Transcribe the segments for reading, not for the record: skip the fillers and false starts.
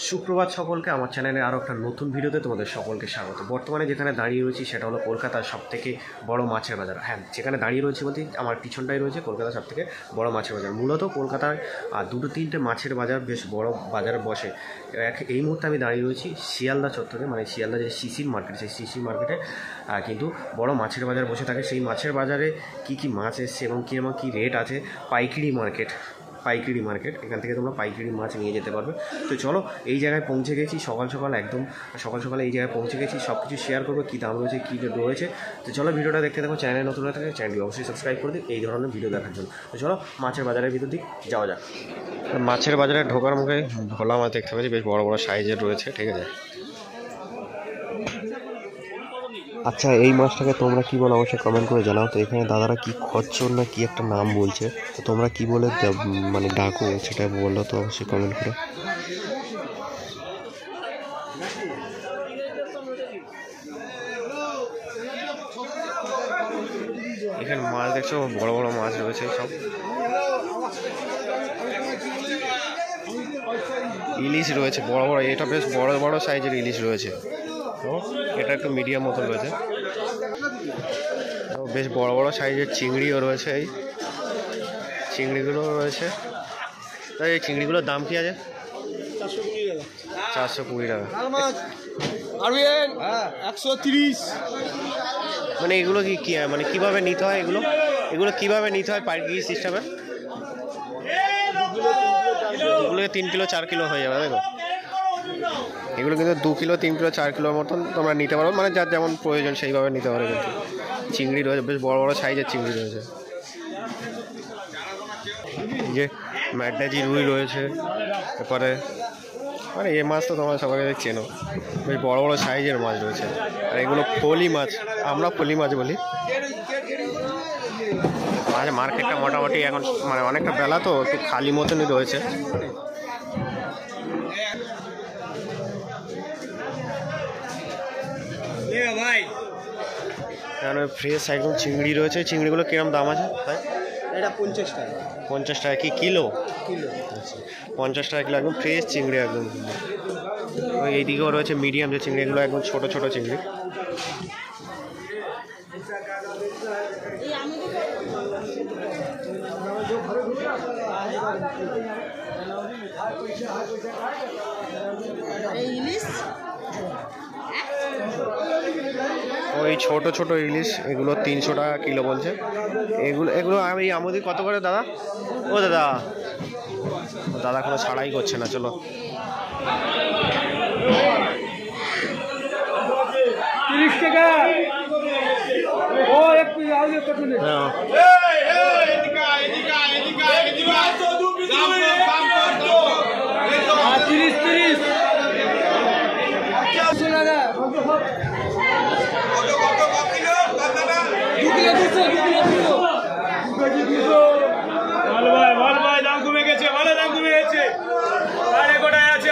সুপ্রভাত সকলকে, আমার চ্যানেলে আরও একটা নতুন ভিডিওতে তোমাদের সকলকে স্বাগত। বর্তমানে যেখানে দাঁড়িয়ে রয়েছি সেটা হলো কলকাতার সবথেকে বড় মাছের বাজার। হ্যাঁ, যেখানে দাঁড়িয়ে রয়েছি বলতে আমার পিছনটাই রয়েছে কলকাতার সবথেকে বড় মাছের বাজার। মূলত কলকাতার দুটো তিনটে মাছের বাজার বেশ বড় বাজার বসে। এই মুহূর্তে আমি দাঁড়িয়ে রয়েছি শিয়ালদা চত্বরে, মানে শিয়ালদা যে সিসির মার্কেট, সেই সিসির মার্কেটে কিন্তু বড় মাছের বাজার বসে থাকে। সেই মাছের বাজারে কি কি মাছ এসছে এবং কী রেট আছে, পাইকারি মার্কেট, এখান থেকে তোমরা পাইকারি মাছ নিয়ে যেতে পারবে। তো চলো, এই জায়গায় পৌঁছে গেছি সকাল সকাল এই জায়গায় পৌঁছে গেছি। সব কিছু শেয়ার করবো, কী দাম রয়েছে, কী রয়েছে। তো চলো, ভিডিওটা দেখতে থাকো। চ্যানেলে নতুন হয়ে থাকে চ্যানেলটি অবশ্যই সাবস্ক্রাইব করে দিই এই ধরনের ভিডিও দেখার জন্য। তো চলো, মাছের বাজারের ভিতর দিক যাওয়া যাক। মাছের বাজারে ঢোকার মুখে ভোলা মাছ দেখতে পাচ্ছি, বেশ বড় বড় সাইজের রয়েছে, ঠিক আছে। আচ্ছা, এই মাছটাকে তোমরা কি বলো অবশ্যই কমেন্ট করে জানাও। তো এখানে দাদারা কি খচ্চর না কি একটা নাম বলছে, তো তোমরা কি বলে মানে ডাকো সেটা বললো তো অবশ্যই কমেন্ট করে। এখানে মাছ দেখছো, বড় বড় মাছ রয়েছে সব। ইলিশ রয়েছে বড় বড়, এটা বেশ বড় বড় সাইজের ইলিশ রয়েছে। তো এটা একটু মিডিয়াম মতন রয়েছে। তো বেশ বড় বড় সাইজের চিংড়িও রয়েছে, এই চিংড়িগুলো রয়েছে। তাই এই চিংড়িগুলোর দাম কি আছে? 420 টাকা। 130। মানে এগুলো কি মানে কীভাবে নিতে হয়? এগুলো কীভাবে নিতে হয় পাইকারি সিস্টেমে? এগুলো 3 কিলো 4 কিলো হয়ে যাবে, দেখো। এগুলো কিন্তু 2 কিলো 3 কিলো 4 কিলোর মতন তোমরা নিতে পারো, মানে যার যেমন প্রয়োজন সেইভাবে নিতে পারো। কিন্তু চিংড়ি রয়েছে, বেশ বড় বড় সাইজের চিংড়ি রয়েছে। যে ম্যাডাজি রুই রয়েছে, এরপরে মানে এই মাছ তো তোমরা সবাই চেনো, বেশ বড় বড় সাইজের মাছ রয়েছে। আর এগুলো ফলি মাছ, আমরা ফলি মাছ বলি। মার্কেটটা মোটামুটি এখন মানে অনেকটা বেলা তো একটু খালি মতনই রয়েছে। এখানে ফ্রেশ একদম চিংড়ি রয়েছে। চিংড়িগুলো কিরম দাম আছে? তাই এটা 50 টাকা। 50 টাকা কি কিলো? আচ্ছা, 50 টাকা কিলো, একদম ফ্রেশ চিংড়ি একদম। ওই এইদিকেও রয়েছে মিডিয়াম যে চিংড়ি, এগুলো একদম ছোটো ছোটো চিংড়ি। ওই ছোট ছোট ইলিশ, এগুলো 300 টাকা কিলো বলছে। এগুলো আমি আমাদের কত করে দাদা? ও দাদা কোনো ছাড়াই করছে না। চলো, 30 টাকা। ও একটু আগে কত নে? দাম কমে গেছে, ভালো দাম কমে গেছে। আরে গোটায় আছে।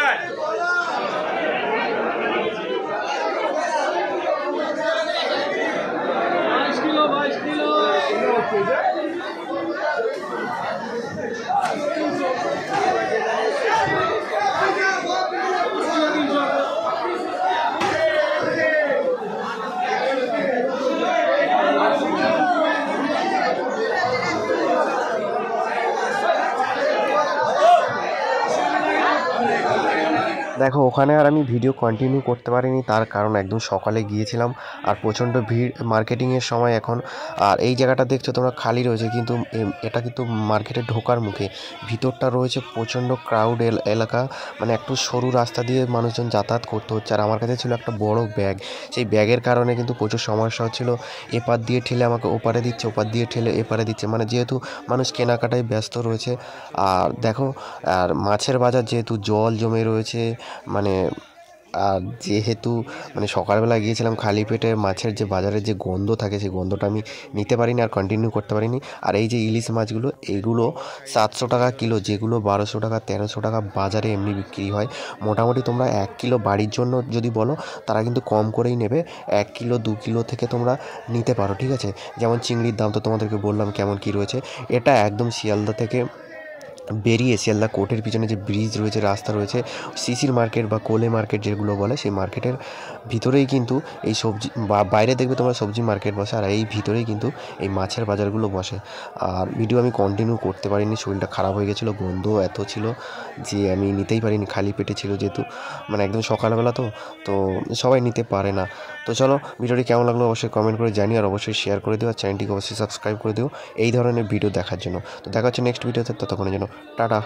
দেখো, ওখানে আর আমি ভিডিও কন্টিনিউ করতে পারিনি, তার কারণ একদম সকালে গিয়েছিলাম আর প্রচণ্ড ভিড় মার্কেটিংয়ের সময় এখন। আর এই জায়গাটা দেখছো তোমরা খালি রয়েছে, কিন্তু এটা কিন্তু মার্কেটে ঢোকার মুখে। ভিতরটা রয়েছে প্রচণ্ড ক্রাউড এলাকা, মানে একটু সরু রাস্তা দিয়ে মানুষজন যাতায়াত করতে হচ্ছে। আর আমার কাছে ছিল একটা বড় ব্যাগ, সেই ব্যাগের কারণে কিন্তু প্রচুর সমস্যা হচ্ছিলো। এপার দিয়ে ঠেলে আমাকে ওপারে দিচ্ছে, ওপার দিয়ে ঠেলে এপারে দিচ্ছে, মানে যেহেতু মানুষ কেনাকাটায় ব্যস্ত রয়েছে। আর দেখো, আর মাছের বাজার যেহেতু জল জমে রয়েছে, মানে আর যেহেতু মানে সকালবেলা গিয়েছিলাম খালি পেটে, মাছের যে বাজারের যে গন্ধ থাকে সেই গন্ধটা আমি নিতে পারিনি আর কন্টিনিউ করতে পারিনি। আর এই যে ইলিশ মাছগুলো, এইগুলো 700 টাকা কিলো, যেগুলো 1200 টাকা 1300 টাকা বাজারে এমনি বিক্রি হয়। মোটামুটি তোমরা 1 কিলো বাড়ির জন্য যদি বলো, তারা কিন্তু কম করেই নেবে। 1 কিলো 2 কিলো থেকে তোমরা নিতে পারো, ঠিক আছে। যেমন চিংড়ির দাম তো তোমাদেরকে বললাম কেমন কী রয়েছে। এটা একদম শিয়ালদা থেকে বেরিয়ে শিয়ালদা কোর্টের পিছনে যে ব্রিজ রয়েছে, রাস্তা রয়েছে, সিসির মার্কেট বা কোলে মার্কেট যেগুলো বলে, সেই মার্কেটের ভিতরেই কিন্তু এই সবজি বাইরে দেখবে তোমরা সবজি মার্কেট বসে, আর এই ভিতরেই কিন্তু এই মাছের বাজারগুলো বসে। আর ভিডিও আমি কন্টিনিউ করতে পারিনি, শরীরটা খারাপ হয়ে গেছিলো, গন্ধ এত ছিল যে আমি নিতেই পারিনি, খালি পেটে ছিল যেহেতু, মানে একদম সকালবেলা তো সবাই নিতে পারে না। তো চলো, ভিডিওটি কেমন লাগলো অবশ্যই কমেন্ট করে জানিও, আর অবশ্যই শেয়ার করে দিও, আর চ্যানেলটিকে অবশ্যই সাবস্ক্রাইব করে দিও এই ধরনের ভিডিও দেখার জন্য। তো দেখা হচ্ছে নেক্সট ভিডিওতে, ততক্ষণের জন্য টাটা।